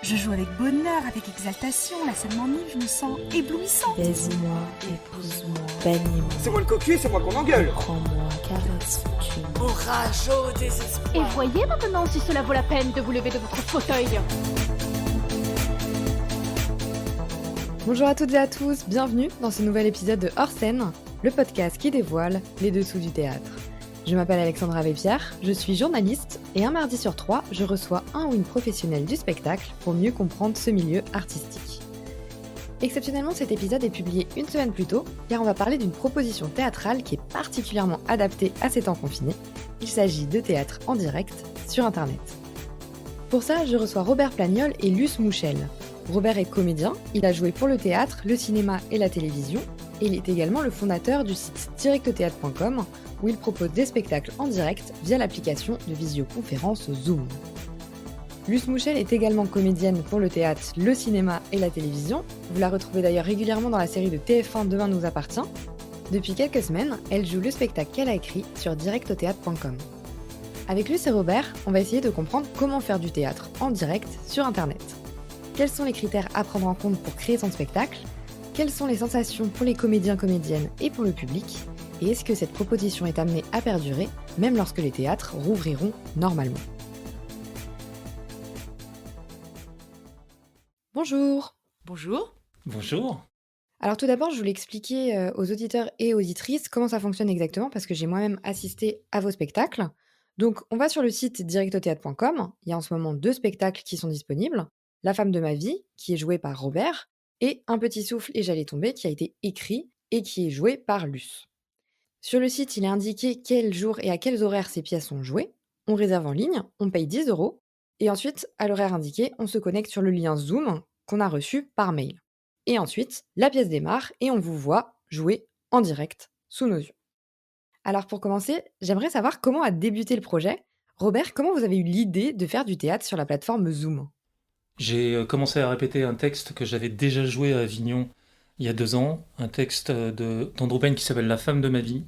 Je joue avec bonheur, avec exaltation, la scène m'enivre, je me sens éblouissante. Baise-moi, épouse-moi, bannis-moi. C'est moi le cocu, c'est moi qu'on engueule. Prends-moi, caresse, tue-moi. Orage au désespoir. Et voyez maintenant si cela vaut la peine de vous lever de votre fauteuil. Bonjour à toutes et à tous, bienvenue dans ce nouvel épisode de Hors Scène, le podcast qui dévoile les dessous du théâtre. Je m'appelle Alexandra Vépierre, je suis journaliste et un mardi sur 3, je reçois un ou une professionnelle du spectacle pour mieux comprendre ce milieu artistique. Exceptionnellement, cet épisode est publié une semaine plus tôt, car on va parler d'une proposition théâtrale qui est particulièrement adaptée à ces temps confinés. Il s'agit de théâtre en direct sur Internet. Pour ça, je reçois Robert Plagnol et Luce Mouchel. Robert est comédien, il a joué pour le théâtre, le cinéma et la télévision, et il est également le fondateur du site directothéâtre.com, où il propose des spectacles en direct via l'application de visioconférence Zoom. Luce Mouchel est également comédienne pour le théâtre, le cinéma et la télévision. Vous la retrouvez d'ailleurs régulièrement dans la série de TF1 Demain nous appartient. Depuis quelques semaines, elle joue le spectacle qu'elle a écrit sur directothéâtre.com. Avec Luce et Robert, on va essayer de comprendre comment faire du théâtre en direct sur Internet. Quels sont les critères à prendre en compte pour créer son spectacle ? Quelles sont les sensations pour les comédiens-comédiennes et pour le public ? Et est-ce que cette proposition est amenée à perdurer, même lorsque les théâtres rouvriront normalement ? Bonjour. Bonjour. Bonjour. Alors tout d'abord, je voulais expliquer aux auditeurs et auditrices comment ça fonctionne exactement, parce que j'ai moi-même assisté à vos spectacles. Donc on va sur le site directothéâtre.com, il y a en ce moment 2 spectacles qui sont disponibles. La femme de ma vie, qui est jouée par Robert, et Un petit souffle et j'allais tomber, qui a été écrit et qui est joué par Luce. Sur le site, il est indiqué quel jour et à quels horaires ces pièces sont jouées. On réserve en ligne, on paye 10 €, et ensuite, à l'horaire indiqué, on se connecte sur le lien Zoom qu'on a reçu par mail. Et ensuite, la pièce démarre et on vous voit jouer en direct sous nos yeux. Alors pour commencer, j'aimerais savoir comment a débuté le projet. Robert, comment vous avez eu l'idée de faire du théâtre sur la plateforme Zoom ? J'ai commencé à répéter un texte que j'avais déjà joué à Avignon il y a 2 ans, un texte d'Andrew Payne qui s'appelle La femme de ma vie.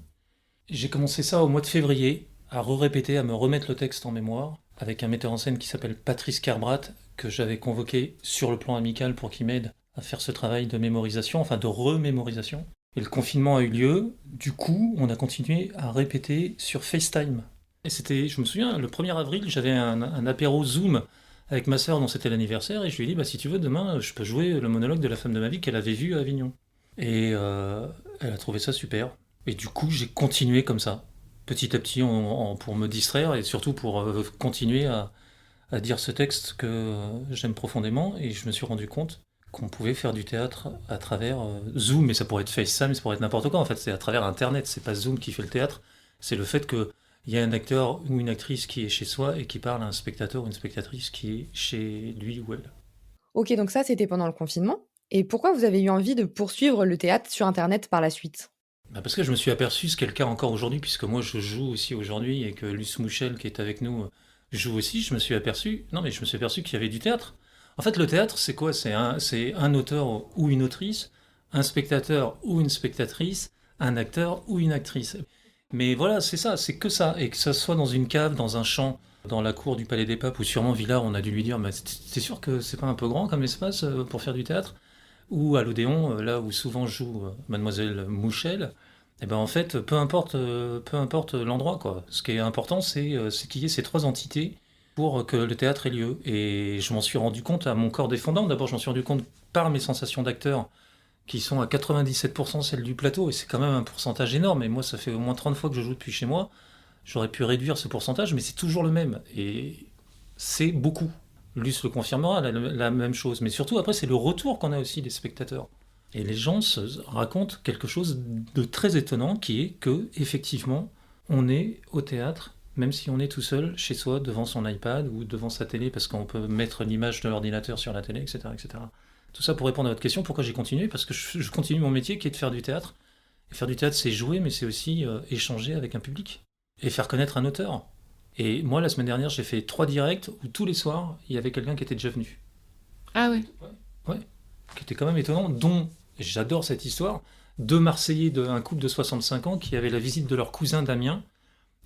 J'ai commencé ça au mois de février, à répéter, à me remettre le texte en mémoire, avec un metteur en scène qui s'appelle Patrice Kerbrat, que j'avais convoqué sur le plan amical pour qu'il m'aide à faire ce travail de mémorisation, enfin de remémorisation. Et le confinement a eu lieu, du coup, on a continué à répéter sur FaceTime. Et c'était, je me souviens, le 1er avril, j'avais un apéro Zoom avec ma sœur dont c'était l'anniversaire, et je lui ai dit, si tu veux, demain, je peux jouer le monologue de La femme de ma vie qu'elle avait vu à Avignon. Et elle a trouvé ça super. Et du coup, j'ai continué comme ça, petit à petit, pour me distraire, et surtout pour continuer à dire ce texte que j'aime profondément, et je me suis rendu compte qu'on pouvait faire du théâtre à travers Zoom, mais ça pourrait être FaceTime, ça pourrait être n'importe quoi, en fait, c'est à travers Internet, c'est pas Zoom qui fait le théâtre, c'est le fait que il y a un acteur ou une actrice qui est chez soi et qui parle à un spectateur ou une spectatrice qui est chez lui ou elle. Ok, donc ça c'était pendant le confinement. Et pourquoi vous avez eu envie de poursuivre le théâtre sur Internet par la suite ? Parce que je me suis aperçu, ce qui est le cas encore aujourd'hui, puisque moi je joue aussi aujourd'hui et que Luce Mouchel qui est avec nous joue aussi, je me suis aperçu qu'il y avait du théâtre. En fait, le théâtre, c'est quoi ? C'est un auteur ou une autrice, un spectateur ou une spectatrice, un acteur ou une actrice. Mais voilà, c'est ça, c'est que ça. Et que ça soit dans une cave, dans un champ, dans la cour du Palais des Papes, ou sûrement Villard, on a dû lui dire, t'es sûr que c'est pas un peu grand comme espace pour faire du théâtre ? Ou à l'Odéon, là où souvent joue Mademoiselle Mouchel, et en fait, peu importe l'endroit, quoi. Ce qui est important, c'est qu'il y ait ces 3 entités pour que le théâtre ait lieu. Et je m'en suis rendu compte à mon corps défendant. D'abord, je m'en suis rendu compte par mes sensations d'acteur, qui sont à 97% celles du plateau, et c'est quand même un pourcentage énorme, et moi ça fait au moins 30 fois que je joue depuis chez moi, j'aurais pu réduire ce pourcentage, mais c'est toujours le même, et c'est beaucoup. Luce le confirmera, la même chose, mais surtout après c'est le retour qu'on a aussi des spectateurs. Et les gens se racontent quelque chose de très étonnant, qui est que, effectivement, on est au théâtre, même si on est tout seul chez soi, devant son iPad, ou devant sa télé, parce qu'on peut mettre l'image de l'ordinateur sur la télé, etc., etc. Tout ça pour répondre à votre question, pourquoi j'ai continué ? Parce que je continue mon métier qui est de faire du théâtre. Et faire du théâtre, c'est jouer, mais c'est aussi échanger avec un public. Et faire connaître un auteur. Et moi, la semaine dernière, j'ai fait 3 directs où tous les soirs, il y avait quelqu'un qui était déjà venu. Ah oui. Ouais. Qui était quand même étonnant, dont, j'adore cette histoire, 2 Marseillais, un couple de 65 ans qui avaient la visite de leur cousin Damien,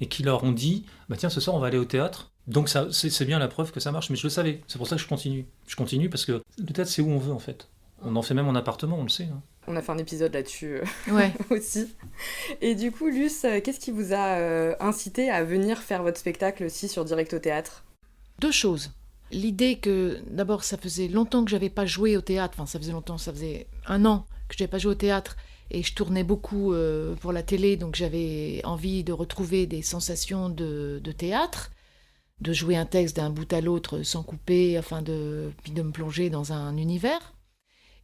et qui leur ont dit, tiens, ce soir, on va aller au théâtre. Donc c'est bien la preuve que ça marche, mais je le savais, c'est pour ça que je continue. Je continue parce que le théâtre, c'est où on veut en fait. On en fait même en appartement, on le sait. Hein. On a fait un épisode là-dessus Ouais. aussi. Et du coup, Luce, qu'est-ce qui vous a incité à venir faire votre spectacle aussi sur Direct au Théâtre ? 2 choses. L'idée que, d'abord, ça faisait longtemps que j'avais pas joué au théâtre. Enfin, ça faisait longtemps, ça faisait 1 an que je n'avais pas joué au théâtre. Et je tournais beaucoup pour la télé, donc j'avais envie de retrouver des sensations de théâtre, de jouer un texte d'un bout à l'autre sans couper, puis de me plonger dans un univers.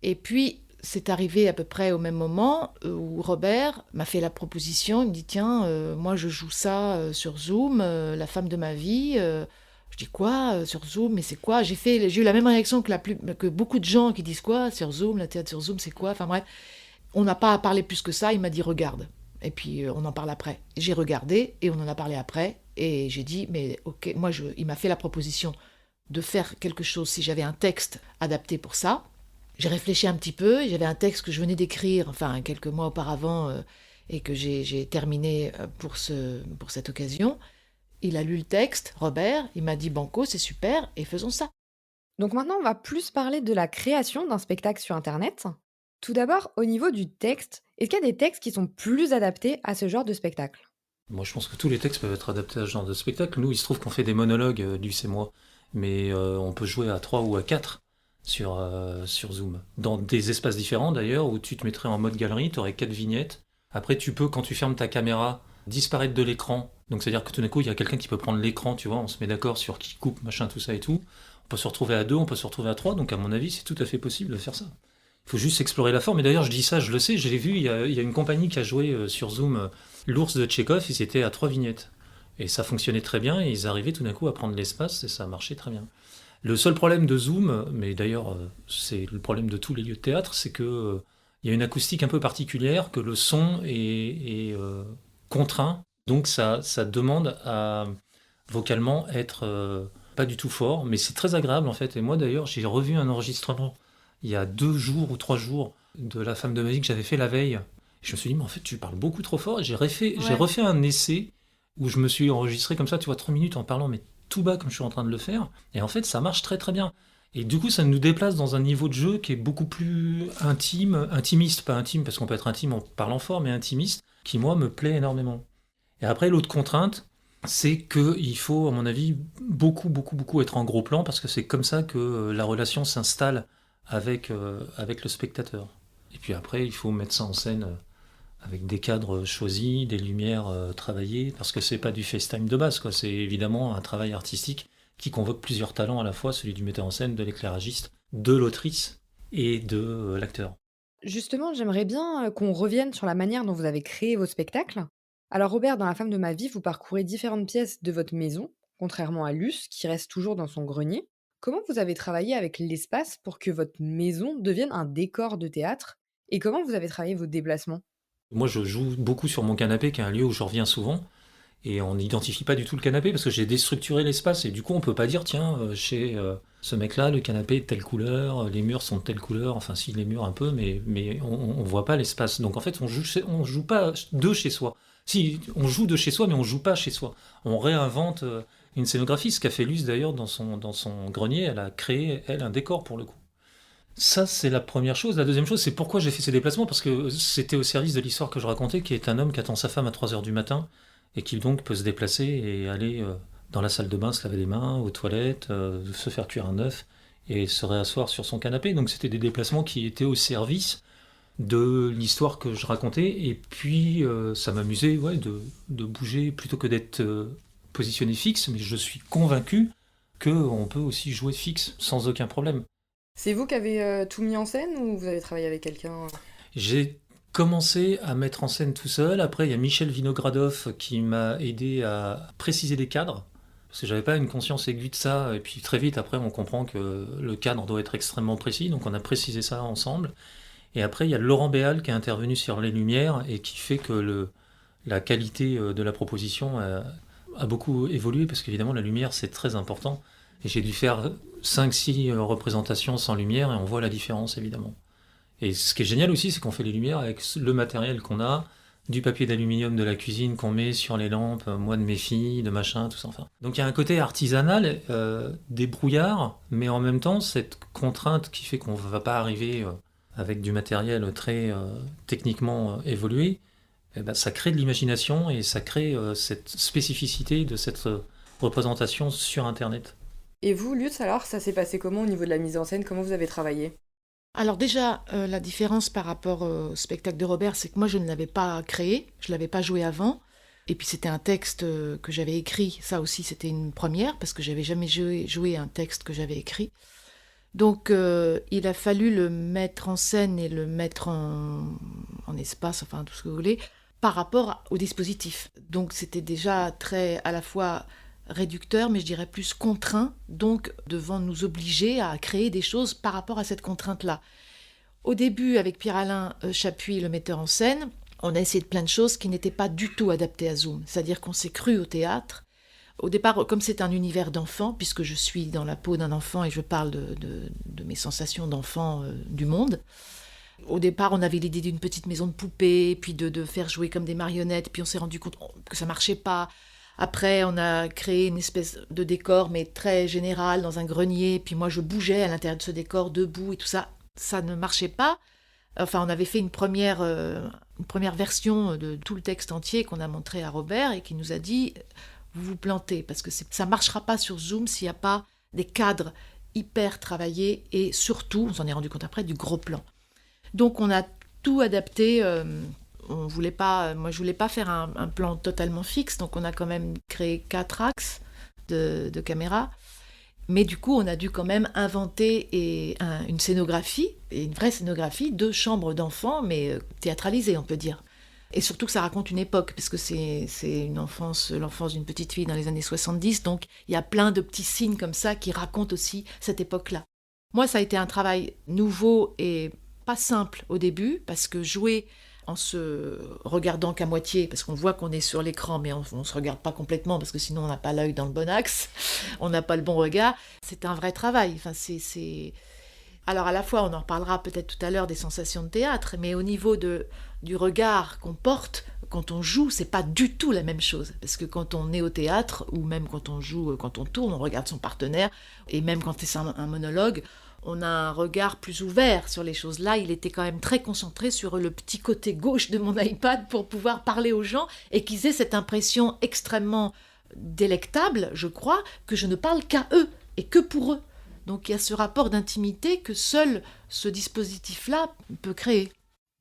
Et puis, c'est arrivé à peu près au même moment où Robert m'a fait la proposition. Il me dit, tiens, moi je joue ça sur Zoom, la femme de ma vie. Je dis quoi sur Zoom, mais c'est quoi? J'ai eu la même réaction que beaucoup de gens qui disent quoi sur Zoom, la théâtre sur Zoom, c'est quoi? Enfin bref, on n'a pas parlé plus que ça. Il m'a dit regarde, et puis on en parle après. J'ai regardé et on en a parlé après, et j'ai dit mais ok, il m'a fait la proposition de faire quelque chose si j'avais un texte adapté pour ça. J'ai réfléchi un petit peu, et j'avais un texte que je venais d'écrire, quelques mois auparavant, et que j'ai terminé pour cette occasion. Il a lu le texte, Robert, il m'a dit banco, c'est super, et faisons ça. Donc maintenant, on va plus parler de la création d'un spectacle sur Internet. Tout d'abord, au niveau du texte, est-ce qu'il y a des textes qui sont plus adaptés à ce genre de spectacle ? Moi, je pense que tous les textes peuvent être adaptés à ce genre de spectacle. Nous, il se trouve qu'on fait des monologues, Luce et moi, mais on peut jouer à 3 ou à 4 sur Zoom. Dans des espaces différents, d'ailleurs, où tu te mettrais en mode galerie, tu aurais 4 vignettes. Après, tu peux, quand tu fermes ta caméra, disparaître de l'écran. Donc, c'est-à-dire que tout d'un coup, il y a quelqu'un qui peut prendre l'écran, tu vois, on se met d'accord sur qui coupe, machin, tout ça et tout. On peut se retrouver à 2, on peut se retrouver à 3, donc à mon avis, c'est tout à fait possible de faire ça. Il faut juste explorer la forme. Et d'ailleurs, je dis ça, je le sais, je l'ai vu, il y a une compagnie qui a joué sur Zoom l'ours de Tchekhov, ils étaient à 3 vignettes. Et ça fonctionnait très bien, et ils arrivaient tout d'un coup à prendre l'espace, et ça marchait très bien. Le seul problème de Zoom, mais d'ailleurs, c'est le problème de tous les lieux de théâtre, c'est que il y a une acoustique un peu particulière, que le son est contraint. Donc ça demande à vocalement être pas du tout fort, mais c'est très agréable en fait. Et moi d'ailleurs, j'ai revu un enregistrement il y a 2 jours ou 3 jours de La Femme de ma vie que j'avais fait la veille. Je me suis dit, mais en fait, tu parles beaucoup trop fort. Et j'ai refait un essai où je me suis enregistré comme ça, tu vois, 3 minutes en parlant, mais tout bas comme je suis en train de le faire. Et en fait, ça marche très très bien. Et du coup, ça nous déplace dans un niveau de jeu qui est beaucoup plus intime, intimiste, pas intime, parce qu'on peut être intime en parlant fort, mais intimiste, qui moi me plaît énormément. Et après, l'autre contrainte, c'est qu'il faut, à mon avis, beaucoup être en gros plan, parce que c'est comme ça que la relation s'installe avec le spectateur. Et puis après, il faut mettre ça en scène avec des cadres choisis, des lumières travaillées, parce que c'est pas du FaceTime de base, quoi. C'est évidemment un travail artistique qui convoque plusieurs talents à la fois, celui du metteur en scène, de l'éclairagiste, de l'autrice et de l'acteur. Justement, j'aimerais bien qu'on revienne sur la manière dont vous avez créé vos spectacles. Alors Robert, dans La Femme de ma vie, vous parcourez différentes pièces de votre maison, contrairement à Luce, qui reste toujours dans son grenier. Comment vous avez travaillé avec l'espace pour que votre maison devienne un décor de théâtre ? Et comment vous avez travaillé vos déplacements ? Moi, je joue beaucoup sur mon canapé, qui est un lieu où je reviens souvent, et on n'identifie pas du tout le canapé, parce que j'ai déstructuré l'espace, et du coup, on peut pas dire, tiens, chez ce mec-là, le canapé est de telle couleur, les murs sont de telle couleur, enfin, si, les murs un peu, mais on voit pas l'espace. Donc, en fait, on joue pas de chez soi. Si, on joue de chez soi, mais on joue pas chez soi. On réinvente une scénographie, ce qu'a fait Luce, d'ailleurs, dans son grenier, elle a créé, elle, un décor, pour le coup. Ça, c'est la première chose. La deuxième chose, c'est pourquoi j'ai fait ces déplacements, parce que c'était au service de l'histoire que je racontais, qui est un homme qui attend sa femme à 3h du matin, et qui donc peut se déplacer et aller dans la salle de bain, se laver les mains, aux toilettes, se faire cuire un œuf, et se réasseoir sur son canapé. Donc c'était des déplacements qui étaient au service de l'histoire que je racontais, et puis ça m'amusait de bouger plutôt que d'être positionné fixe, mais je suis convaincu qu'on peut aussi jouer fixe sans aucun problème. C'est vous qui avez tout mis en scène ou vous avez travaillé avec quelqu'un ? J'ai commencé à mettre en scène tout seul. Après, il y a Michel Vinogradov qui m'a aidé à préciser les cadres, parce que j'avais pas une conscience aiguë de ça. Et puis très vite, après, on comprend que le cadre doit être extrêmement précis, donc on a précisé ça ensemble. Et après, il y a Laurent Béal qui est intervenu sur les lumières et qui fait que la qualité de la proposition a beaucoup évolué, parce qu'évidemment, la lumière, c'est très important. Et j'ai dû faire 5-6 représentations sans lumière, et on voit la différence, évidemment. Et ce qui est génial aussi, c'est qu'on fait les lumières avec le matériel qu'on a, du papier d'aluminium de la cuisine qu'on met sur les lampes, moi de mes filles, de machin, tout ça. Enfin. Donc il y a un côté artisanal, débrouillard, mais en même temps, cette contrainte qui fait qu'on ne va pas arriver avec du matériel très techniquement évolué, eh ben, ça crée de l'imagination et ça crée cette spécificité de cette représentation sur Internet. Et vous, Lutz, alors, ça s'est passé comment au niveau de la mise en scène? Comment vous avez travaillé? Alors déjà, la différence par rapport au spectacle de Robert, c'est que moi je ne l'avais pas créé, je ne l'avais pas joué avant. Et puis c'était un texte que j'avais écrit, ça aussi c'était une première, parce que j'avais jamais joué un texte que j'avais écrit. Donc il a fallu le mettre en scène et le mettre en espace, enfin tout ce que vous voulez, par rapport au dispositif. Donc c'était déjà très à la fois réducteur, mais je dirais plus contraint, donc devant nous obliger à créer des choses par rapport à cette contrainte-là. Au début, avec Pierre-Alain Chapuis, le metteur en scène, on a essayé de plein de choses qui n'étaient pas du tout adaptées à Zoom. C'est-à-dire qu'on s'est cru au théâtre. Au départ, comme c'est un univers d'enfant, puisque je suis dans la peau d'un enfant et je parle de mes sensations d'enfant du monde, au départ, on avait l'idée d'une petite maison de poupées, puis de faire jouer comme des marionnettes, puis on s'est rendu compte que ça marchait pas. Après, on a créé une espèce de décor, mais très général, dans un grenier. Puis moi, je bougeais à l'intérieur de ce décor, debout et tout ça. Ça ne marchait pas. Enfin, on avait fait une première version de tout le texte entier qu'on a montré à Robert et qui nous a dit « Vous vous plantez, parce que ça ne marchera pas sur Zoom s'il n'y a pas des cadres hyper travaillés et surtout, on s'en est rendu compte après, du gros plan. » Donc, on a tout adapté. Moi, je voulais pas faire un plan totalement fixe, donc on a quand même créé 4 axes de caméra. Mais du coup, on a dû quand même inventer une scénographie, et une vraie scénographie de chambres d'enfants, mais théâtralisée, on peut dire. Et surtout que ça raconte une époque, parce que c'est l'enfance d'une petite fille dans les années 70, donc il y a plein de petits signes comme ça qui racontent aussi cette époque-là. Moi, ça a été un travail nouveau et pas simple au début, parce que jouer en se regardant qu'à moitié, parce qu'on voit qu'on est sur l'écran, mais on ne se regarde pas complètement, parce que sinon on n'a pas l'œil dans le bon axe, on n'a pas le bon regard. C'est un vrai travail. Enfin, Alors à la fois, on en reparlera peut-être tout à l'heure des sensations de théâtre, mais au niveau du regard qu'on porte, quand on joue, c'est pas du tout la même chose. Parce que quand on est au théâtre, ou même quand on joue, quand on tourne, on regarde son partenaire, et même quand c'est un monologue, on a un regard plus ouvert sur les choses. Là, il était quand même très concentré sur le petit côté gauche de mon iPad pour pouvoir parler aux gens et qu'ils aient cette impression extrêmement délectable, je crois, que je ne parle qu'à eux et que pour eux. Donc il y a ce rapport d'intimité que seul ce dispositif-là peut créer.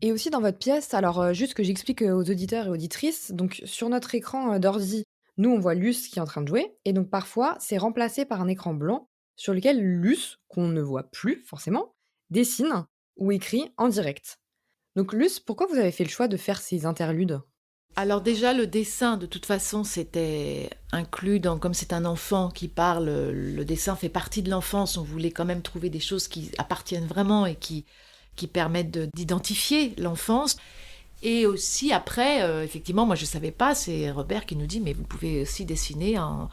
Et aussi dans votre pièce, alors juste que j'explique aux auditeurs et auditrices, donc sur notre écran d'ordi, nous on voit Luce qui est en train de jouer, et donc parfois c'est remplacé par un écran blanc sur lequel Luce, qu'on ne voit plus forcément, dessine ou écrit en direct. Donc Luce, pourquoi vous avez fait le choix de faire ces interludes? Alors déjà, le dessin, de toute façon, c'était inclus comme c'est un enfant qui parle, le dessin fait partie de l'enfance. On voulait quand même trouver des choses qui appartiennent vraiment et qui permettent d'identifier l'enfance. Et aussi après, effectivement, moi je ne savais pas, c'est Robert qui nous dit « mais vous pouvez aussi dessiner en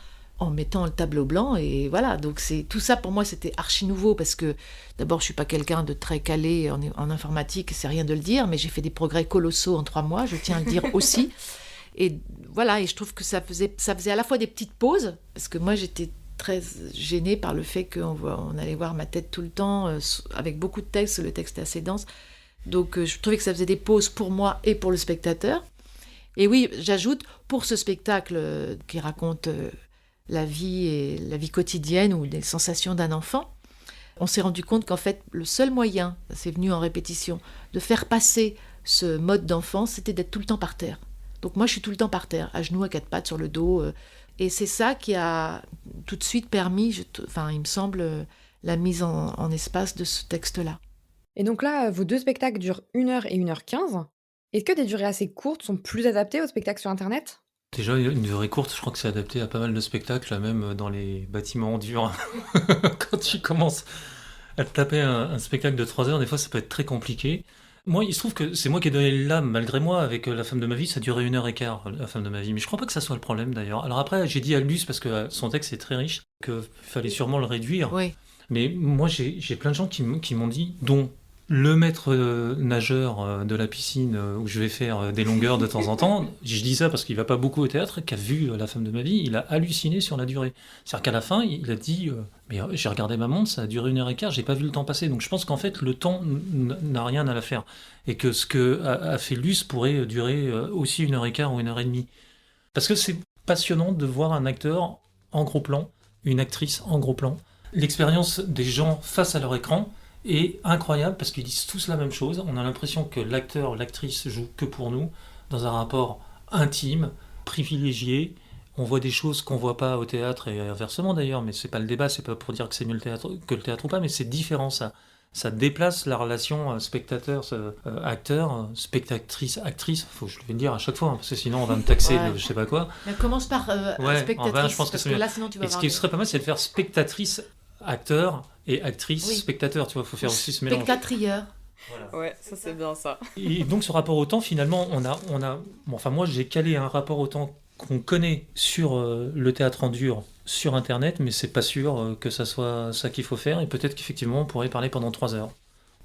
mettant le tableau blanc » et voilà. Donc tout ça pour moi c'était archi nouveau parce que d'abord je ne suis pas quelqu'un de très calé en informatique, c'est rien de le dire, mais j'ai fait des progrès colossaux en 3 mois, je tiens à le dire aussi. Et voilà, et je trouve que ça faisait à la fois des petites pauses, parce que moi j'étais très gênée par le fait qu'on allait voir ma tête tout le temps, avec beaucoup de texte, le texte est assez dense. Donc je trouvais que ça faisait des pauses pour moi et pour le spectateur. Et oui, j'ajoute, pour ce spectacle qui raconte la vie quotidienne ou les sensations d'un enfant, on s'est rendu compte qu'en fait, le seul moyen, c'est venu en répétition, de faire passer ce mode d'enfance, c'était d'être tout le temps par terre. Donc moi, je suis tout le temps par terre, à genoux, à 4 pattes, sur le dos. Et c'est ça qui a tout de suite permis, il me semble, la mise en espace de ce texte-là. Et donc là, vos 2 spectacles durent 1h et 1h15. Est-ce que des durées assez courtes sont plus adaptées aux spectacles sur Internet ? Déjà, une durée courte, je crois que c'est adapté à pas mal de spectacles, même dans les bâtiments durs. Quand tu commences à te taper un spectacle de 3 heures, des fois, ça peut être très compliqué. Moi, il se trouve que c'est moi qui ai donné l'âme, malgré moi, avec La femme de ma vie, ça durait 1h15, La femme de ma vie. Mais je crois pas que ça soit le problème, d'ailleurs. Alors après, j'ai dit à Luce, parce que son texte est très riche, qu'il fallait sûrement le réduire. Oui. Mais moi, j'ai plein de gens qui m'ont dit, dont Le maître nageur de la piscine où je vais faire des longueurs de temps en temps, je dis ça parce qu'il va pas beaucoup au théâtre, qui a vu La femme de ma vie, il a halluciné sur la durée. C'est-à-dire qu'à la fin, il a dit mais j'ai regardé ma montre, ça a duré 1h15, j'ai pas vu le temps passer. Donc je pense qu'en fait, le temps n'a rien à la faire. Et que ce que a fait Luce pourrait durer aussi 1h15 ou 1h30. Parce que c'est passionnant de voir un acteur en gros plan, une actrice en gros plan. L'expérience des gens face à leur écran est incroyable parce qu'ils disent tous la même chose. On a l'impression que l'acteur, l'actrice joue que pour nous, dans un rapport intime, privilégié. On voit des choses qu'on voit pas au théâtre et inversement d'ailleurs, mais c'est pas le débat, c'est pas pour dire que c'est mieux que le théâtre ou pas, mais c'est différent ça. Ça déplace la relation spectateur-acteur, spectatrice-actrice. Faut que je vais le dire à chaque fois, hein, parce que sinon on va me taxer de je sais pas quoi. Mais commence par spectatrice, je pense parce que que là sinon tu vas et ce qui serait pas mal, c'est de faire spectatrice-acteur et actrice-spectateur. Tu vois, faut faire aussi ce mélange. Spectatrieur. Voilà. Ouais, ça c'est bien ça. Et donc ce rapport au temps, finalement, moi j'ai calé un rapport au temps qu'on connaît sur le théâtre en dur sur Internet, mais c'est pas sûr que ça soit ça qu'il faut faire, et peut-être qu'effectivement on pourrait parler pendant 3 heures.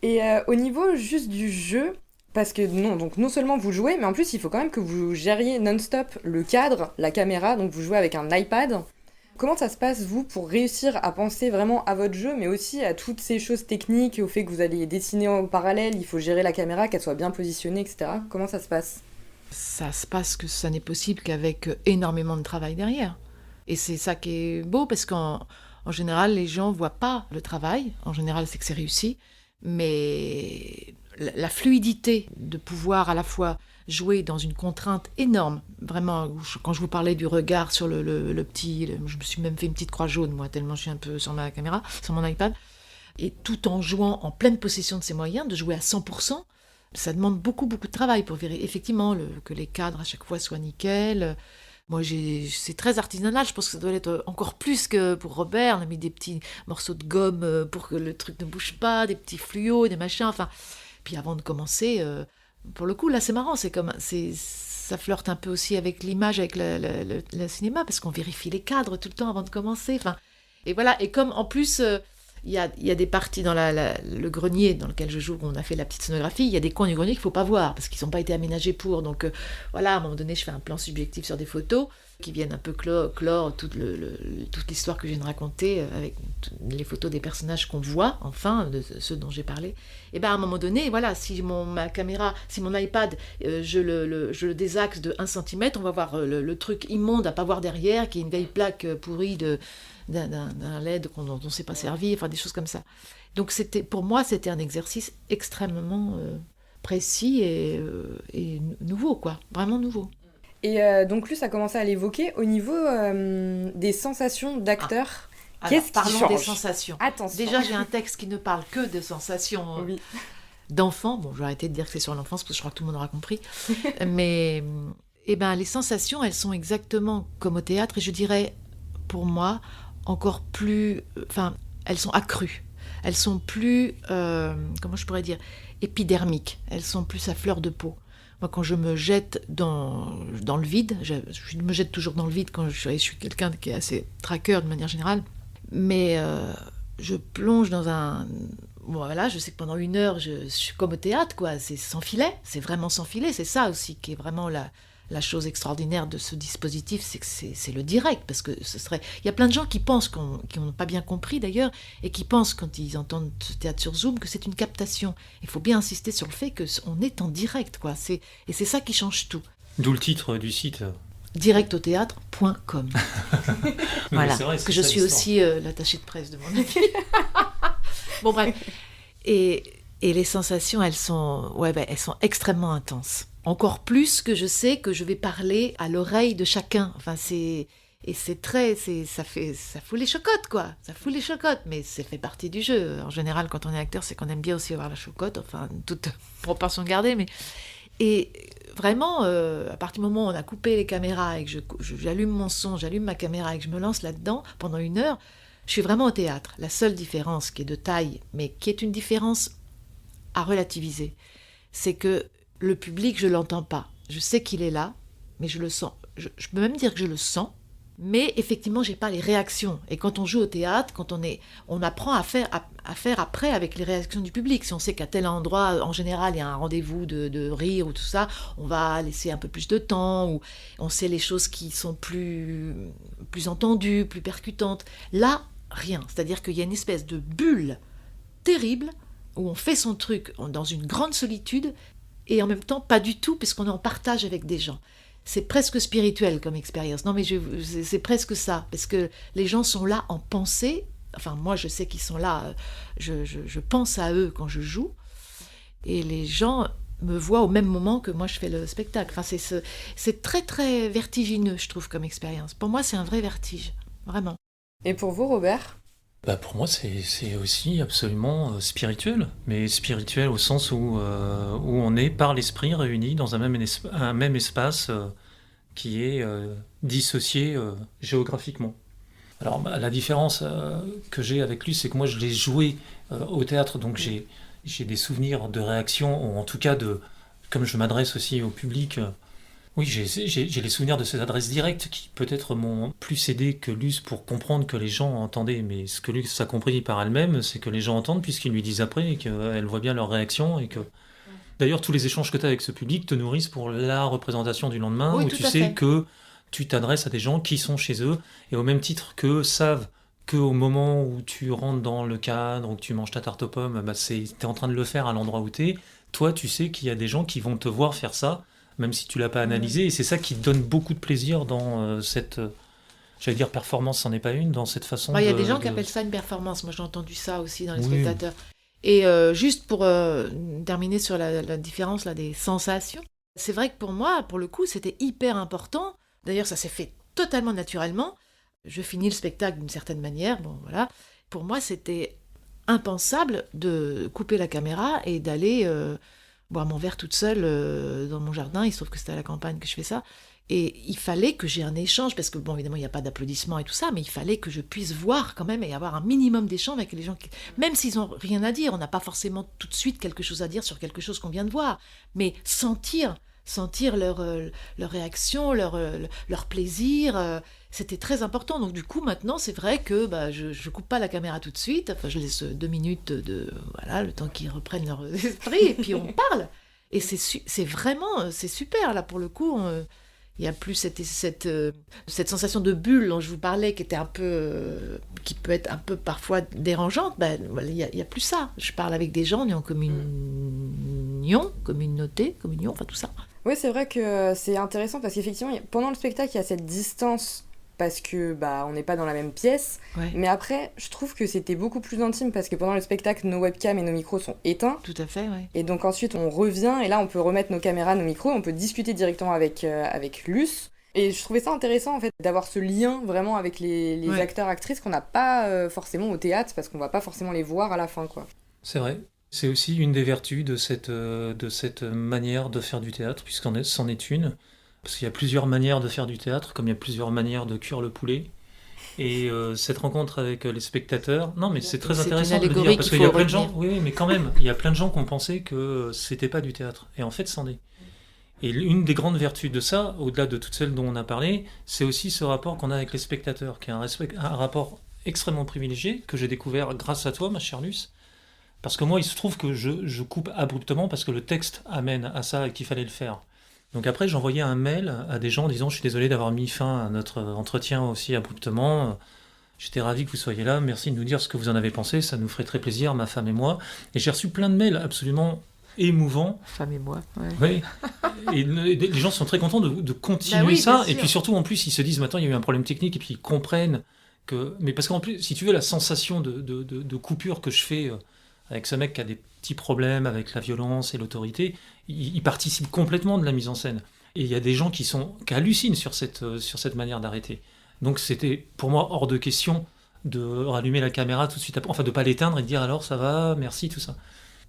Et au niveau juste du jeu, parce que non seulement vous jouez, mais en plus il faut quand même que vous gériez non-stop le cadre, la caméra, donc vous jouez avec un iPad. Comment ça se passe, vous, pour réussir à penser vraiment à votre jeu, mais aussi à toutes ces choses techniques, au fait que vous allez dessiner en parallèle, il faut gérer la caméra, qu'elle soit bien positionnée, etc. Comment ça se passe ? Ça se passe que ça n'est possible qu'avec énormément de travail derrière. Et c'est ça qui est beau, parce qu'en général, les gens voient pas le travail. En général, c'est que c'est réussi. Mais la fluidité de pouvoir à la fois jouer dans une contrainte énorme, vraiment, quand je vous parlais du regard sur le petit... je me suis même fait une petite croix jaune, moi, tellement je suis un peu sur ma caméra, sur mon iPad. Et tout en jouant en pleine possession de ses moyens, de jouer à 100%, ça demande beaucoup, beaucoup de travail pour vérifier effectivement que les cadres à chaque fois soient nickel. Moi, c'est très artisanal, je pense que ça doit être encore plus que pour Robert. On a mis des petits morceaux de gomme pour que le truc ne bouge pas, des petits fluos, des machins, enfin... Puis avant de commencer, pour le coup, là, c'est marrant, ça flirte un peu aussi avec l'image, avec le cinéma, parce qu'on vérifie les cadres tout le temps avant de commencer, enfin... Et voilà, et comme en plus... Il y a des parties dans le grenier dans lequel je joue, où on a fait la petite scénographie, il y a des coins du grenier qu'il ne faut pas voir, parce qu'ils n'ont pas été aménagés pour. Donc voilà, à un moment donné, je fais un plan subjectif sur des photos qui viennent un peu clore toute l'histoire que je viens de raconter, avec les photos des personnages qu'on voit, enfin, de ceux dont j'ai parlé. Et bien à un moment donné, voilà, si mon iPad, je le désaxe de 1 cm, on va voir le truc immonde à pas voir derrière, qui est une vieille plaque pourrie d'un LED dont on ne s'est pas servi, enfin des choses comme ça. Donc pour moi, c'était un exercice extrêmement précis et nouveau, quoi, vraiment nouveau. Et donc Luce a commencé à l'évoquer au niveau des sensations d'acteurs. Qu'est-ce qui change ? Parlons des sensations. Attention. Déjà, j'ai un texte qui ne parle que de sensations d'enfants. Bon, je vais arrêter de dire que c'est sur l'enfance, parce que je crois que tout le monde aura compris. Mais les sensations, elles sont exactement comme au théâtre, et je dirais, pour moi, encore plus... elles sont accrues. Elles sont plus, comment je pourrais dire, épidermiques. Elles sont plus à fleur de peau. Moi, quand je me jette dans le vide, je me jette toujours dans le vide quand je suis quelqu'un qui est assez traqueur de manière générale, mais je plonge dans un... Bon, voilà, je sais que pendant 1 heure, je suis comme au théâtre, quoi. C'est sans filet, c'est vraiment sans filet. C'est ça aussi qui est vraiment la chose extraordinaire de ce dispositif, c'est que c'est le direct, parce que il y a plein de gens qui pensent, qui n'ont pas bien compris d'ailleurs, et qui pensent quand ils entendent ce théâtre sur Zoom que c'est une captation. Il faut bien insister sur le fait qu'on est en direct, quoi. Et c'est ça qui change tout. D'où le titre du site. Directautheatre.com. Voilà, vrai, parce que je suis aussi l'attachée de presse de mon ami. Bon, bref. Et les sensations, elles sont extrêmement intenses. Encore plus que je sais que je vais parler à l'oreille de chacun. Enfin, ça fout les chocottes, quoi. Ça fout les chocottes, mais ça fait partie du jeu. En général, quand on est acteur, c'est qu'on aime bien aussi avoir la chocotte, enfin, toute proportion gardée, mais... Et vraiment, à partir du moment où on a coupé les caméras et que j'allume mon son, j'allume ma caméra et que je me lance là-dedans pendant 1 heure, je suis vraiment au théâtre. La seule différence qui est de taille, mais qui est une différence à relativiser, c'est que le public, je ne l'entends pas. Je sais qu'il est là, mais je le sens. Je peux même dire que je le sens, Mais effectivement, j'ai pas les réactions. Et quand on joue au théâtre, on apprend à faire après avec les réactions du public. Si on sait qu'à tel endroit, en général, il y a un rendez-vous de rire ou tout ça, on va laisser un peu plus de temps, ou on sait les choses qui sont plus entendues, plus percutantes. Là, rien. C'est-à-dire qu'il y a une espèce de bulle terrible où on fait son truc dans une grande solitude et en même temps pas du tout, puisqu'on est en partage avec des gens. C'est presque spirituel comme expérience. Non, mais c'est presque ça, parce que les gens sont là en pensée. Enfin, moi, je sais qu'ils sont là. Je pense à eux quand je joue. Et les gens me voient au même moment que moi, je fais le spectacle. Enfin, c'est très, très vertigineux, je trouve, comme expérience. Pour moi, c'est un vrai vertige, vraiment. Et pour vous, Robert ? Pour moi, c'est aussi absolument spirituel, mais spirituel au sens où on est par l'esprit réunis dans un même espace qui est dissocié géographiquement. Alors, la différence que j'ai avec lui, c'est que moi, je l'ai joué au théâtre, donc j'ai des souvenirs de réaction, ou en tout cas, comme je m'adresse aussi au public. Oui, j'ai les souvenirs de ces adresses directes qui peut-être m'ont plus aidé que Luce pour comprendre que les gens entendaient. Mais ce que Luce a compris par elle-même, c'est que les gens entendent puisqu'ils lui disent après et qu'elle voit bien leur réaction. Et que d'ailleurs, tous les échanges que tu as avec ce public te nourrissent pour la représentation du lendemain, Oui, où tout tu à sais fait. que tu t'adresses à des gens qui sont chez eux. Et au même titre que savent qu'au moment où tu rentres dans le cadre, ou que tu manges ta tarte aux pommes, t'es en train de le faire à l'endroit où t'es. Toi, tu sais qu'il y a des gens qui vont te voir faire ça, même si tu l'as pas analysé, et c'est ça qui te donne beaucoup de plaisir dans cette, j'allais dire performance, c'en est pas une, dans cette façon Il y a des gens qui appellent ça une performance. Moi, j'ai entendu ça aussi dans les Oui. spectateurs. Et juste pour terminer sur la différence là, des sensations, c'est vrai que pour moi, pour le coup, c'était hyper important. D'ailleurs, ça s'est fait totalement naturellement. Je finis le spectacle d'une certaine manière. Bon, voilà. Pour moi, c'était impensable de couper la caméra et d'aller boire mon verre toute seule dans mon jardin. Il se trouve que c'était à la campagne que je fais ça. Et il fallait que j'ai un échange, parce que, bon, évidemment, il n'y a pas d'applaudissements et tout ça, mais il fallait que je puisse voir quand même et avoir un minimum d'échange avec les gens, même s'ils n'ont rien à dire. On n'a pas forcément tout de suite quelque chose à dire sur quelque chose qu'on vient de voir, mais sentir leur réaction, leur plaisir, c'était très important. Donc du coup, maintenant, c'est vrai que je coupe pas la caméra tout de suite, enfin, je laisse 2 minutes voilà, le temps qu'ils reprennent leur esprit, et puis on parle. Et c'est vraiment, c'est super, là, pour le coup. Il n'y a plus cette sensation de bulle dont je vous parlais, qui était qui peut être un peu parfois dérangeante. Il y a plus ça. Je parle avec des gens, on est en communion, communion, enfin tout ça. Oui, c'est vrai que c'est intéressant parce qu'effectivement, pendant le spectacle, il y a cette distance parce que on n'est pas dans la même pièce. Ouais. Mais après, je trouve que c'était beaucoup plus intime parce que pendant le spectacle, nos webcams et nos micros sont éteints. Tout à fait, oui. Et donc ensuite, on revient et là, on peut remettre nos caméras, nos micros, on peut discuter directement avec Luce. Et je trouvais ça intéressant, en fait, d'avoir ce lien vraiment avec les Ouais. acteurs, actrices qu'on n'a pas forcément au théâtre parce qu'on va pas forcément les voir à la fin, quoi. C'est vrai. C'est aussi une des vertus de cette manière de faire du théâtre, c'en est une. Parce qu'il y a plusieurs manières de faire du théâtre, comme il y a plusieurs manières de cuire le poulet. Et cette rencontre avec les spectateurs, non mais c'est très C'est une intéressant de le dire, allégorie parce qu'il qu'il y a faut plein de gens, retenir. oui, mais quand même, il y a plein de gens qui ont pensé que c'était pas du théâtre. Et en fait, c'en est. Et une des grandes vertus de ça, au-delà de toutes celles dont on a parlé, c'est aussi ce rapport qu'on a avec les spectateurs, qui est un rapport extrêmement privilégié, que j'ai découvert grâce à toi, ma chère Luce. Parce que moi, il se trouve que je coupe abruptement parce que le texte amène à ça et qu'il fallait le faire. Donc après, j'envoyais un mail à des gens en disant « Je suis désolé d'avoir mis fin à notre entretien aussi abruptement. J'étais ravi que vous soyez là. Merci de nous dire ce que vous en avez pensé. Ça nous ferait très plaisir, ma femme et moi. » Et j'ai reçu plein de mails absolument émouvants. Femme et moi, ouais. Oui. Et les gens sont très contents de continuer Bah oui, ça. bien Et sûr. puis surtout, en plus, ils se disent « Maintenant, il y a eu un problème technique. » Et puis ils comprennent que... Mais parce qu'en plus, si tu veux, la sensation de coupure que je fais... avec ce mec qui a des petits problèmes avec la violence et l'autorité, il participe complètement de la mise en scène. Et il y a des gens qui hallucinent sur cette manière d'arrêter. Donc c'était pour moi hors de question de rallumer la caméra tout de suite après, enfin de pas l'éteindre et de dire alors ça va, merci, tout ça.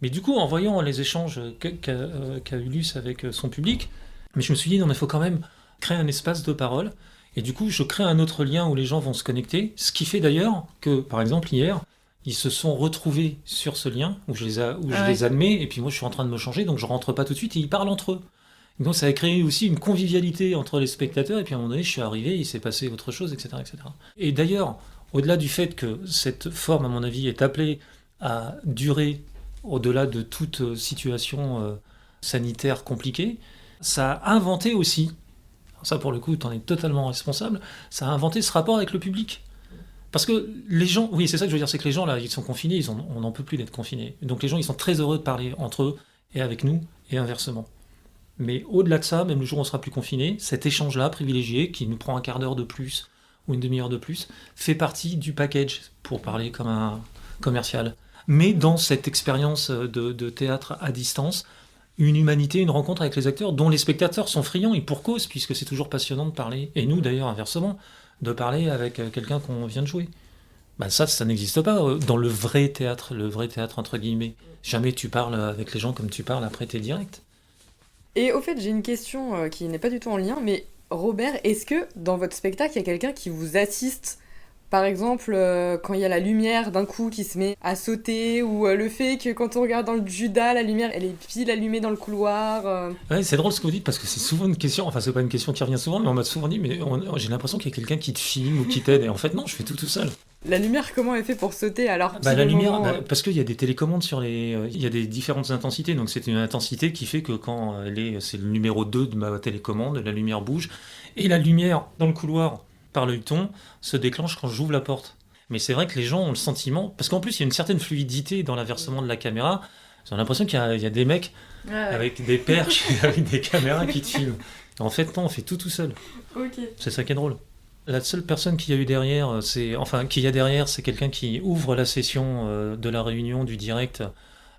Mais du coup, en voyant les échanges qu'a eu Luce avec son public, mais je me suis dit non mais il faut quand même créer un espace de parole. Et du coup, je crée un autre lien où les gens vont se connecter, ce qui fait d'ailleurs que, par exemple, hier, ils se sont retrouvés sur ce lien où je les admets, et puis moi je suis en train de me changer, donc je rentre pas tout de suite, et ils parlent entre eux. Donc ça a créé aussi une convivialité entre les spectateurs, et puis à un moment donné, je suis arrivé, il s'est passé autre chose, etc., etc. Et d'ailleurs, au-delà du fait que cette forme, à mon avis, est appelée à durer au-delà de toute situation sanitaire compliquée, ça a inventé aussi, ça pour le coup, tu en es totalement responsable, ça a inventé ce rapport avec le public. Parce que les gens, oui, c'est ça que je veux dire, c'est que les gens, là, ils sont confinés, on n'en peut plus d'être confinés. Donc les gens, ils sont très heureux de parler entre eux et avec nous, et inversement. Mais au-delà de ça, même le jour où on sera plus confiné, cet échange-là, privilégié, qui nous prend un quart d'heure de plus, ou une demi-heure de plus, fait partie du package, pour parler comme un commercial. Mais dans cette expérience de théâtre à distance, une humanité, une rencontre avec les acteurs, dont les spectateurs sont friands, et pour cause, puisque c'est toujours passionnant de parler, et nous d'ailleurs, inversement, de parler avec quelqu'un qu'on vient de jouer. Ben ça n'existe pas dans le vrai théâtre entre guillemets. Jamais tu parles avec les gens comme tu parles après tes directs. Et au fait, j'ai une question qui n'est pas du tout en lien, mais Robert, est-ce que dans votre spectacle, il y a quelqu'un qui vous assiste? Par exemple, quand il y a la lumière d'un coup qui se met à sauter, ou le fait que quand on regarde dans le Judas, la lumière, elle est pile allumée dans le couloir. Ouais, c'est drôle ce que vous dites, parce que c'est souvent une question, enfin c'est pas une question qui revient souvent, mais on m'a souvent dit, mais j'ai l'impression qu'il y a quelqu'un qui te filme ou qui t'aide, et en fait non, je fais tout seul. La lumière, comment elle fait pour sauter alors La lumière, parce qu'il y a des télécommandes il y a des différentes intensités, donc c'est une intensité qui fait que quand c'est le numéro 2 de ma télécommande, la lumière bouge, et la lumière dans le couloir, par l'œilleton, se déclenche quand j'ouvre la porte. Mais c'est vrai que les gens ont le sentiment, parce qu'en plus il y a une certaine fluidité dans l'inversement de la caméra, j'ai l'impression qu'il y a des mecs avec des perches, avec des caméras qui te filment. En fait non, on fait tout seul. Ok. C'est ça qui est drôle. La seule personne qu'il y a derrière, c'est quelqu'un qui ouvre la session de la réunion du direct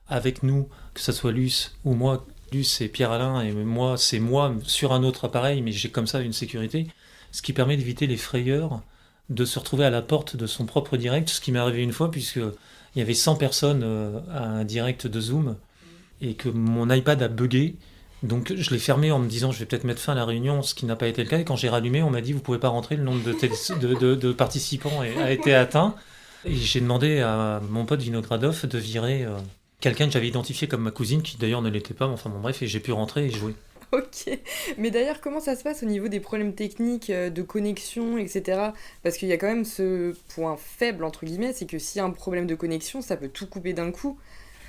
avec nous, que ce soit Luce ou moi. Luce, c'est Pierre-Alain, et moi, c'est moi sur un autre appareil, mais j'ai comme ça une sécurité, ce qui permet d'éviter les frayeurs de se retrouver à la porte de son propre direct, ce qui m'est arrivé une fois, puisque il y avait 100 personnes à un direct de Zoom, et que mon iPad a bugué. Donc je l'ai fermé en me disant je vais peut-être mettre fin à la réunion, ce qui n'a pas été le cas. Et quand j'ai rallumé, on m'a dit vous pouvez pas rentrer, le nombre de participants a été atteint. Et j'ai demandé à mon pote Vinogradov de virer quelqu'un que j'avais identifié comme ma cousine, qui d'ailleurs ne l'était pas, mais enfin bon bref, et j'ai pu rentrer et jouer. Ok, mais d'ailleurs comment ça se passe au niveau des problèmes techniques, de connexion, etc. Parce qu'il y a quand même ce point faible, entre guillemets, c'est que s'il y a un problème de connexion, ça peut tout couper d'un coup.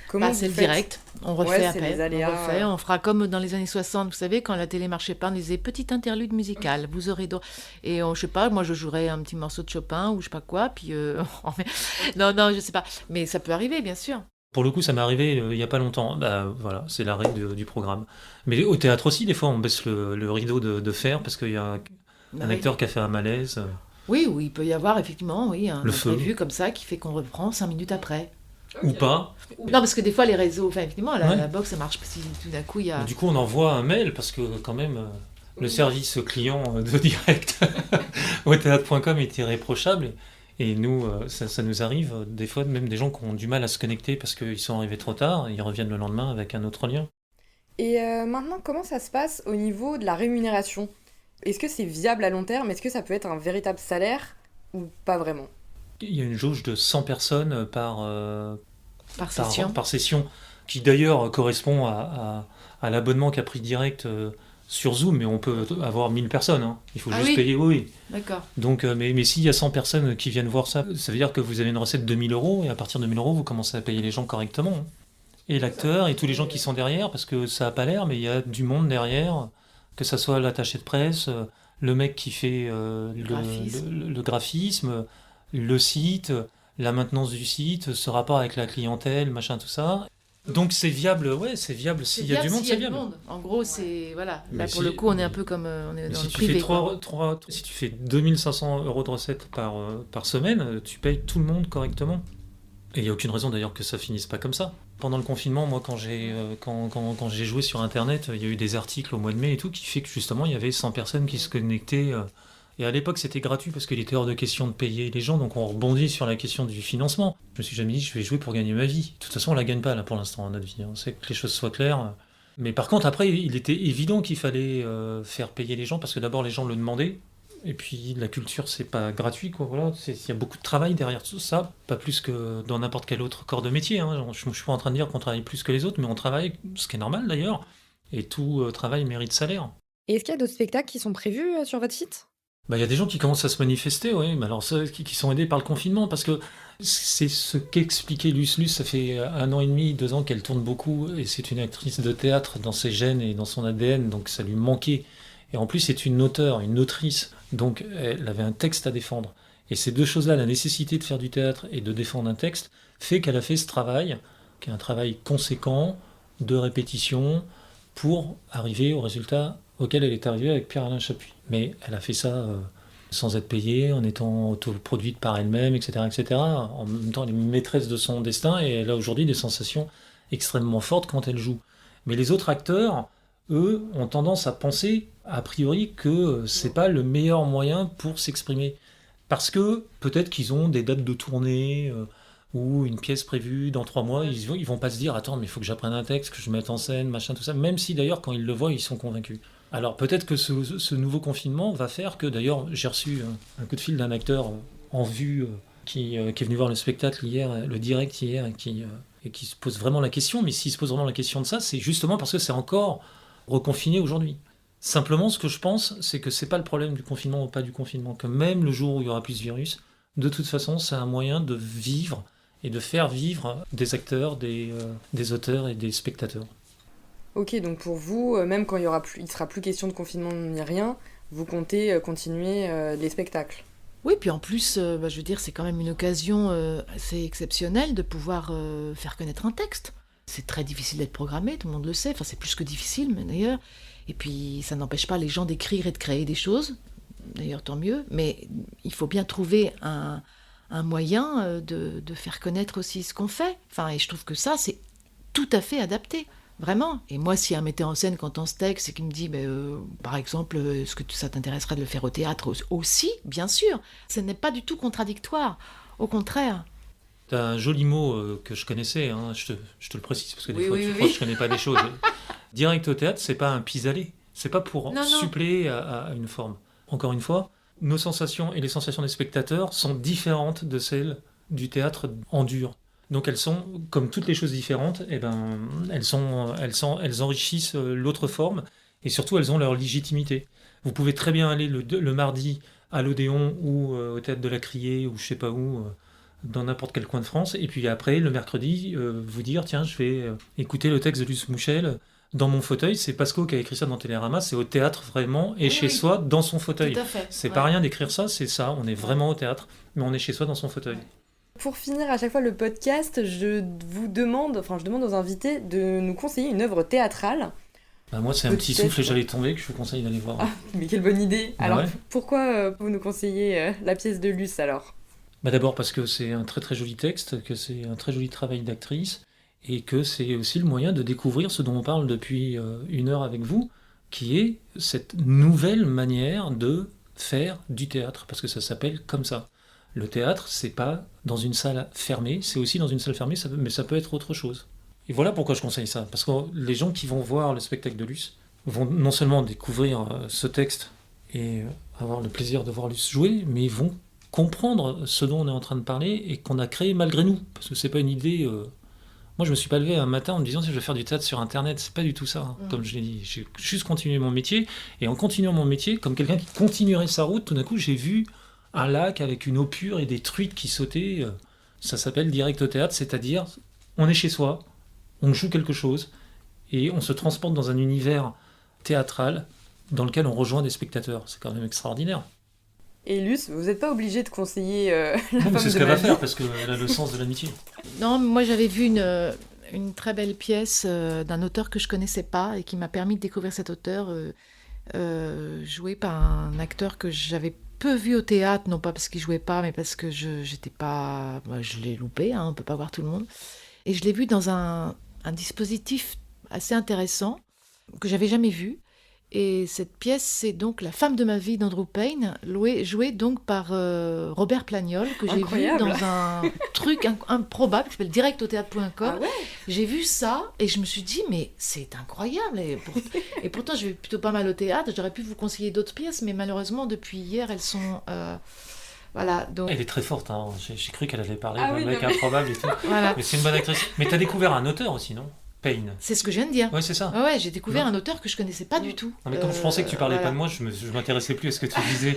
Comment c'est vous le faites? direct, on refait après, les aléas. on fera comme dans les années 60, vous savez, quand la télé marchait pas, on disait petit interlude musical, vous aurez droit. Et je sais pas, moi je jouerais un petit morceau de Chopin ou je sais pas quoi, puis non, je sais pas, mais ça peut arriver, bien sûr. Pour le coup, ça m'est arrivé il y a pas longtemps. Voilà, c'est la règle du programme. Mais au théâtre aussi, des fois, on baisse le rideau de fer parce qu'il y a un acteur qui a fait un malaise. Oui, il peut y avoir effectivement, un feu. imprévu comme ça qui fait qu'on reprend 5 minutes après. Ou pas. Non, parce que des fois, les réseaux, enfin, effectivement, la box, ça marche si tout d'un coup, il y a... Du coup, on envoie un mail, parce que quand même, le service client de direct au théâtre.com est irréprochable. Et nous, ça nous arrive, des fois, même des gens qui ont du mal à se connecter parce qu'ils sont arrivés trop tard, et ils reviennent le lendemain avec un autre lien. Et maintenant, comment ça se passe au niveau de la rémunération? Est-ce que c'est viable à long terme? Est-ce que ça peut être un véritable salaire ou pas vraiment? Il y a une jauge de 100 personnes par session, qui d'ailleurs correspond à l'abonnement qu'a pris direct sur Zoom, mais on peut avoir 1000 personnes, hein. Il faut juste payer, oui. D'accord. Donc, mais s'il y a 100 personnes qui viennent voir ça, ça veut dire que vous avez une recette de 1000 €, et à partir de 1000 €, vous commencez à payer les gens correctement, hein. Et l'acteur, et tous les gens qui sont derrière, parce que ça n'a pas l'air, mais il y a du monde derrière, que ça soit l'attaché de presse, le mec qui fait le graphisme, le site, la maintenance du site, ce rapport avec la clientèle, machin, tout ça. Donc c'est viable, c'est viable. S'il y a du monde, c'est viable. En gros, c'est... Voilà. Là, Mais pour le coup, on est un peu comme... on est dans le privé. Si tu fais 2500 € de recettes par semaine, tu payes tout le monde correctement. Et il n'y a aucune raison d'ailleurs que ça finisse pas comme ça. Pendant le confinement, moi, quand j'ai joué sur Internet, il y a eu des articles au mois de mai et tout, qui fait que justement, il y avait 100 personnes qui se connectaient... Et à l'époque, c'était gratuit parce qu'il était hors de question de payer les gens, donc on rebondit sur la question du financement. Je me suis jamais dit, je vais jouer pour gagner ma vie. De toute façon, on la gagne pas là pour l'instant, notre vie. On sait que les choses soient claires. Mais par contre, après, il était évident qu'il fallait faire payer les gens, parce que d'abord, les gens le demandaient. Et puis, la culture, c'est pas gratuit, quoi. Voilà, il y a beaucoup de travail derrière tout ça, pas plus que dans n'importe quel autre corps de métier, hein. Je suis pas en train de dire qu'on travaille plus que les autres, mais on travaille, ce qui est normal d'ailleurs. Et tout travail mérite salaire. Et est-ce qu'il y a d'autres spectacles qui sont prévus sur votre site ? Bah, y a des gens qui commencent à se manifester, oui, mais alors ça, qui sont aidés par le confinement, parce que c'est ce qu'expliquait Luce. Luce, ça fait 1 an et demi, 2 ans qu'elle tourne beaucoup, et c'est une actrice de théâtre dans ses gènes et dans son ADN, donc ça lui manquait. Et en plus, c'est une auteure, une autrice, donc elle avait un texte à défendre. Et ces deux choses-là, la nécessité de faire du théâtre et de défendre un texte, fait qu'elle a fait ce travail, qui est un travail conséquent, de répétition, pour arriver au résultat auquel elle est arrivée avec Pierre-Alain Chapuis. Mais elle a fait ça sans être payée, en étant autoproduite par elle-même, etc., etc. En même temps, elle est maîtresse de son destin et elle a aujourd'hui des sensations extrêmement fortes quand elle joue. Mais les autres acteurs, eux, ont tendance à penser, a priori, que c'est pas le meilleur moyen pour s'exprimer. Parce que peut-être qu'ils ont des dates de tournée ou une pièce prévue dans 3 mois, ils vont pas se dire « Attends, mais il faut que j'apprenne un texte, que je mette en scène, machin, tout ça », même si d'ailleurs, quand ils le voient, ils sont convaincus. Alors peut-être que ce nouveau confinement va faire que, d'ailleurs, j'ai reçu un coup de fil d'un acteur en vue qui est venu voir le spectacle hier, le direct hier, et qui se pose vraiment la question. Mais s'il se pose vraiment la question de ça, c'est justement parce que c'est encore reconfiné aujourd'hui. Simplement, ce que je pense, c'est que c'est pas le problème du confinement ou pas du confinement, que même le jour où il y aura plus de virus, de toute façon, c'est un moyen de vivre et de faire vivre des acteurs, des auteurs et des spectateurs. Ok, donc pour vous, même quand il sera plus question de confinement ni rien, vous comptez continuer les spectacles. Oui, puis en plus, je veux dire, c'est quand même une occasion assez exceptionnelle de pouvoir faire connaître un texte. C'est très difficile d'être programmé, tout le monde le sait, enfin c'est plus que difficile, mais d'ailleurs. Et puis ça n'empêche pas les gens d'écrire et de créer des choses, d'ailleurs tant mieux, mais il faut bien trouver un moyen de faire connaître aussi ce qu'on fait. Enfin, et je trouve que ça, c'est tout à fait adapté. Vraiment. Et moi, si un metteur en scène qui entend ce texte et qui me dit, par exemple, est-ce que ça t'intéresserait de le faire au théâtre aussi, bien sûr. Ce n'est pas du tout contradictoire. Au contraire. T'as un joli mot que je connaissais, hein, je te le précise, parce que des fois tu crois que je connais pas des choses. Direct au théâtre, c'est pas un pis-aller. C'est pas pour suppléer à une forme. Encore une fois, nos sensations et les sensations des spectateurs sont différentes de celles du théâtre en dur. Donc elles sont, comme toutes les choses différentes, elles enrichissent l'autre forme et surtout elles ont leur légitimité. Vous pouvez très bien aller le mardi à l'Odéon ou au Théâtre de la Criée ou je sais pas où, dans n'importe quel coin de France, et puis après le mercredi vous dire tiens je vais écouter le texte de Luce Mouchel dans mon fauteuil. C'est Pasco qui a écrit ça dans Télérama, c'est au théâtre vraiment et chez soi dans son fauteuil. Tout à fait. C'est pas rien d'écrire ça, c'est ça, on est vraiment au théâtre mais on est chez soi dans son fauteuil. Pour finir à chaque fois le podcast, je demande aux invités de nous conseiller une œuvre théâtrale. Bah moi c'est un petit souffle et j'allais tomber que je vous conseille d'aller voir. Ah, mais quelle bonne idée. Alors ouais. Pourquoi vous nous conseillez la pièce de Luce alors ? Bah d'abord parce que c'est un très très joli texte, que c'est un très joli travail d'actrice et que c'est aussi le moyen de découvrir ce dont on parle depuis 1 heure avec vous, qui est cette nouvelle manière de faire du théâtre, parce que ça s'appelle comme ça. Le théâtre, c'est pas dans une salle fermée, c'est aussi dans une salle fermée, mais ça peut être autre chose. Et voilà pourquoi je conseille ça, parce que les gens qui vont voir le spectacle de Luce vont non seulement découvrir ce texte et avoir le plaisir de voir Luce jouer, mais ils vont comprendre ce dont on est en train de parler et qu'on a créé malgré nous, parce que c'est pas une idée... Moi, je me suis pas levé un matin en me disant si je vais faire du théâtre sur Internet, c'est pas du tout ça, hein. Comme je l'ai dit. J'ai juste continué mon métier, et en continuant mon métier, comme quelqu'un qui continuerait sa route, tout d'un coup, j'ai vu un lac avec une eau pure et des truites qui sautaient. Ça s'appelle direct au théâtre, c'est-à-dire on est chez soi, on joue quelque chose et on se transporte dans un univers théâtral dans lequel on rejoint des spectateurs. C'est quand même extraordinaire. Et Luce, vous n'êtes pas obligée de conseiller la Non, femme mais c'est de ce qu'elle ma va vie. faire parce qu'elle a le sens de l'amitié. Non, moi j'avais vu une très belle pièce d'un auteur que je connaissais pas et qui m'a permis de découvrir cet auteur joué par un acteur que j'avais peu vu au théâtre, non pas parce qu'il jouait pas, mais parce que je l'ai loupé, hein, on peut pas voir tout le monde. Et je l'ai vu dans un dispositif assez intéressant que j'avais jamais vu. Et cette pièce, c'est donc La femme de ma vie d'Andrew Payne, jouée donc par Robert Plagnol, que j'ai vu Incroyable. dans un truc improbable qui s'appelle directautheatre.com. Ah ouais. J'ai vu ça et je me suis dit, mais c'est incroyable. Et pourtant, je vais plutôt pas mal au théâtre. J'aurais pu vous conseiller d'autres pièces, mais malheureusement, depuis hier, elles sont... voilà, donc... Elle est très forte, hein. J'ai cru qu'elle allait parler Ah d'un oui, mec non, mais- improbable et tout. Voilà. Mais c'est une bonne actrice. Mais t'as découvert un auteur aussi, non ? Payne. C'est ce que je viens de dire. Ouais, c'est ça. Ouais, j'ai découvert Non. un auteur que je connaissais pas du tout. Non, mais comme je pensais que tu parlais voilà. pas de moi, je m'intéressais plus à ce que tu disais.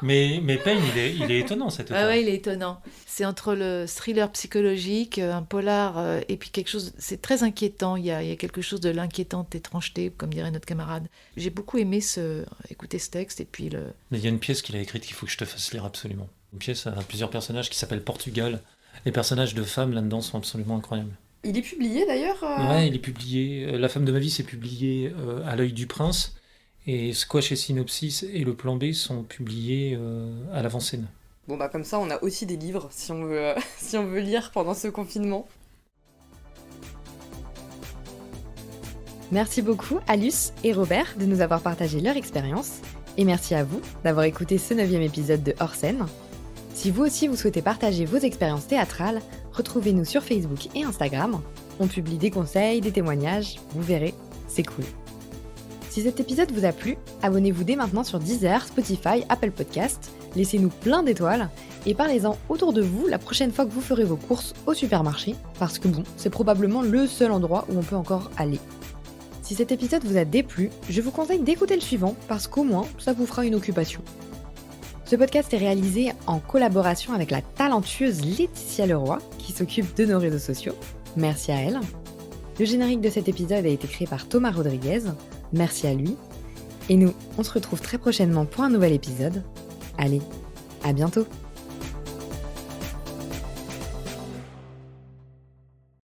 mais Payne, il est étonnant, cet auteur. Ouais, il est étonnant. C'est entre le thriller psychologique, un polar, et puis quelque chose. C'est très inquiétant. Il y a quelque chose de l'inquiétante étrangeté, comme dirait notre camarade. J'ai beaucoup aimé écouter ce texte, et puis le. Mais il y a une pièce qu'il a écrite qu'il faut que je te fasse lire absolument. Une pièce à plusieurs personnages qui s'appelle Portugal. Les personnages de femmes là-dedans sont absolument incroyables. Il est publié d'ailleurs Ouais, il est publié. La femme de ma vie, c'est publié à l'œil du prince. Et Squash et Synopsis et le plan B sont publiés à l'avant-scène. Bon bah comme ça on a aussi des livres si on veut, si on veut lire pendant ce confinement. Merci beaucoup à Luce et Robert de nous avoir partagé leur expérience. Et merci à vous d'avoir écouté ce 9e épisode de Hors Scène. Si vous aussi vous souhaitez partager vos expériences théâtrales, retrouvez-nous sur Facebook et Instagram. On publie des conseils, des témoignages, vous verrez, c'est cool. Si cet épisode vous a plu, abonnez-vous dès maintenant sur Deezer, Spotify, Apple Podcast, laissez-nous plein d'étoiles et parlez-en autour de vous la prochaine fois que vous ferez vos courses au supermarché, parce que bon, c'est probablement le seul endroit où on peut encore aller. Si cet épisode vous a déplu, je vous conseille d'écouter le suivant, parce qu'au moins, ça vous fera une occupation. Ce podcast est réalisé en collaboration avec la talentueuse Laetitia Leroy, qui s'occupe de nos réseaux sociaux. Merci à elle. Le générique de cet épisode a été créé par Thomas Rodriguez. Merci à lui. Et nous, on se retrouve très prochainement pour un nouvel épisode. Allez, à bientôt!